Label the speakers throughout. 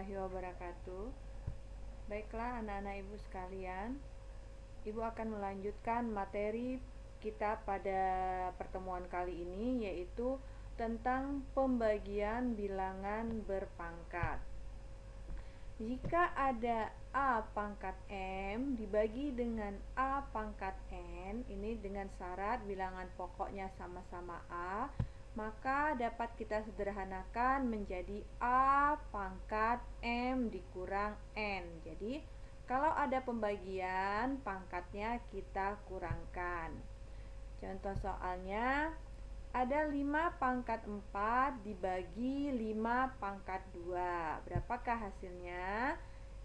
Speaker 1: warahmatullahi wabarakatuh. Baiklah anak-anak ibu sekalian, ibu akan melanjutkan materi kita pada pertemuan kali ini, yaitu tentang pembagian bilangan berpangkat. Jika ada A pangkat M dibagi dengan A pangkat N, ini dengan syarat bilangan pokoknya sama-sama A, maka dapat kita sederhanakan menjadi A pangkat M dikurang N. Jadi kalau ada pembagian, pangkatnya kita kurangkan. Contoh soalnya, ada 5 pangkat 4 dibagi 5 pangkat 2. Berapakah hasilnya?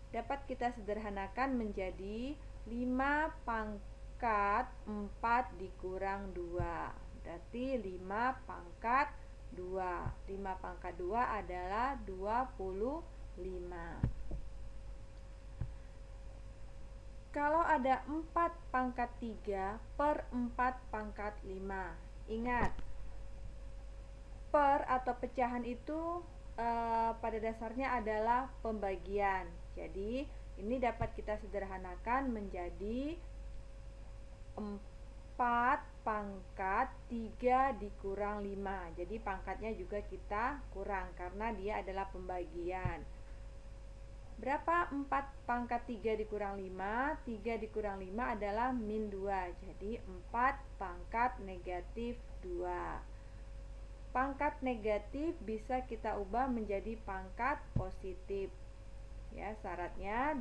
Speaker 1: Dapat kita sederhanakan menjadi 5 pangkat 4 dikurang 2. Berarti 5 pangkat 2. 5 pangkat 2 adalah 25. Kalau ada 4 pangkat 3 per 4 pangkat 5. Ingat, per atau pecahan itu pada dasarnya adalah pembagian. Jadi ini dapat kita sederhanakan menjadi 4 pangkat 3 dikurang 5. Jadi pangkatnya juga kita kurang karena dia adalah pembagian. Berapa 4 pangkat 3 dikurang 5? 3 dikurang 5 adalah min 2. Jadi 4 pangkat negatif 2. Pangkat negatif bisa kita ubah menjadi pangkat positif. Ya, syaratnya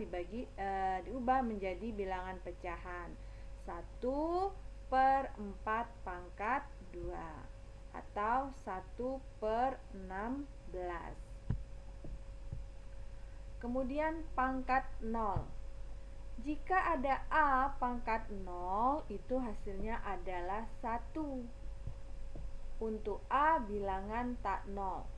Speaker 1: diubah menjadi bilangan pecahan. 1/4 pangkat 2 atau 1/16. Kemudian pangkat 0. Jika ada A pangkat 0, itu hasilnya adalah 1. Untuk A bilangan tak 0.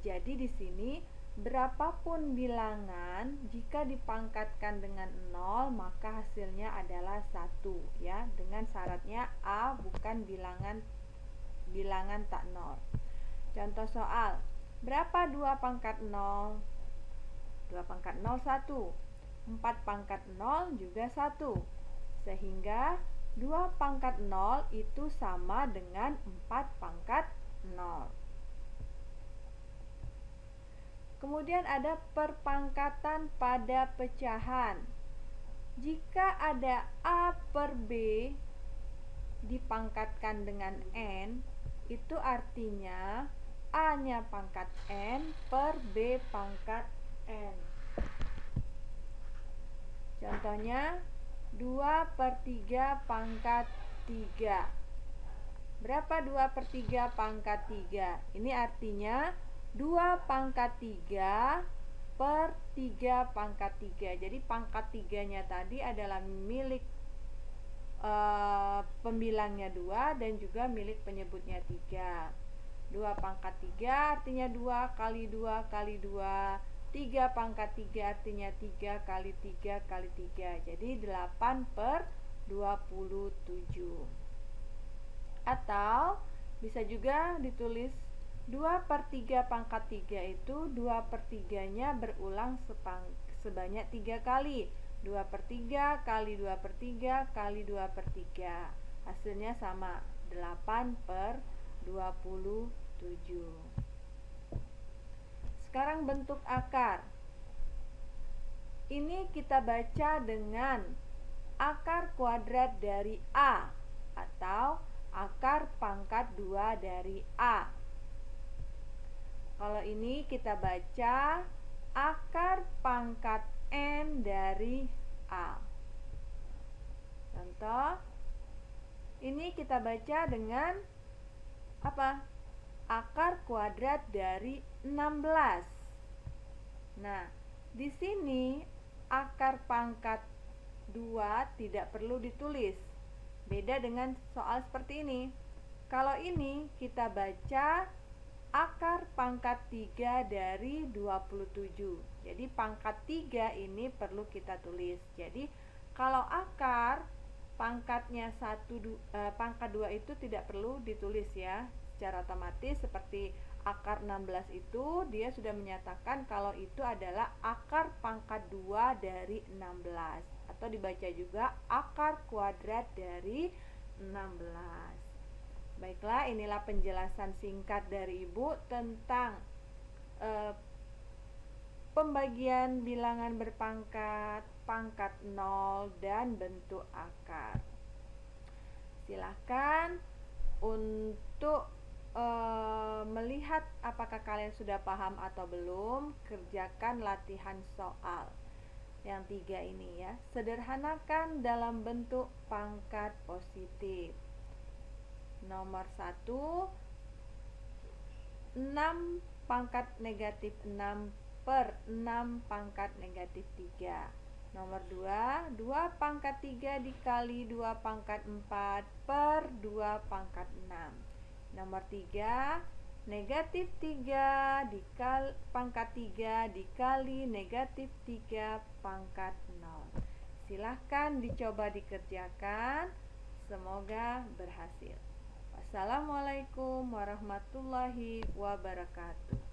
Speaker 1: Jadi di sini berapapun bilangan jika dipangkatkan dengan 0 maka hasilnya adalah 1 ya, dengan syaratnya A bukan bilangan tak 0. Contoh soal, berapa 2 pangkat 0? 2 pangkat 0 1. 4 pangkat 0 juga 1. Sehingga 2 pangkat 0 itu sama dengan 4 pangkat 0. Kemudian ada perpangkatan pada pecahan. Jika ada A per B dipangkatkan dengan N, itu artinya A-nya pangkat N per B pangkat N. Contohnya 2/3 pangkat 3. Berapa 2/3 pangkat 3? Ini artinya 2 pangkat 3 per 3 pangkat 3. Jadi pangkat 3-nya tadi adalah milik pembilangnya 2 dan juga milik penyebutnya 3. 2 pangkat 3 artinya 2 kali 2 kali 2. 3 pangkat 3 artinya 3 kali 3 kali 3. Jadi 8/27. Atau bisa juga ditulis 2/3 pangkat 3 itu 2/3-nya berulang sebanyak 3 kali. 2/3 kali 2/3 kali 2/3. Hasilnya sama, 8/27. Sekarang bentuk akar. Ini kita baca dengan akar kuadrat dari A atau akar pangkat 2 dari A. Kalau ini kita baca akar pangkat N dari A. Contoh, ini kita baca dengan apa? Akar kuadrat dari 16. Nah, di sini akar pangkat 2 tidak perlu ditulis. Beda dengan soal seperti ini. Kalau ini kita baca akar pangkat 3 dari 27. Jadi pangkat 3 ini perlu kita tulis. Jadi kalau akar pangkatnya pangkat 2 itu tidak perlu ditulis ya. Secara otomatis seperti akar 16 itu dia sudah menyatakan kalau itu adalah akar pangkat 2 dari 16, atau dibaca juga akar kuadrat dari 16. Baiklah, inilah penjelasan singkat dari Ibu tentang pembagian bilangan berpangkat, pangkat 0, dan bentuk akar. Silahkan untuk melihat apakah kalian sudah paham atau belum. Kerjakan latihan soal yang 3 ini ya. Sederhanakan dalam bentuk pangkat positif. Nomor 1, 6 pangkat negatif 6 per 6 pangkat negatif 3. Nomor 2, 2 pangkat 3 dikali 2 pangkat 4 per 2 pangkat 6. Nomor 3, negatif 3 dikali pangkat 3 dikali negatif 3 pangkat 0. Silahkan dicoba dikerjakan. Semoga berhasil. Wassalamualaikum warahmatullahi wabarakatuh.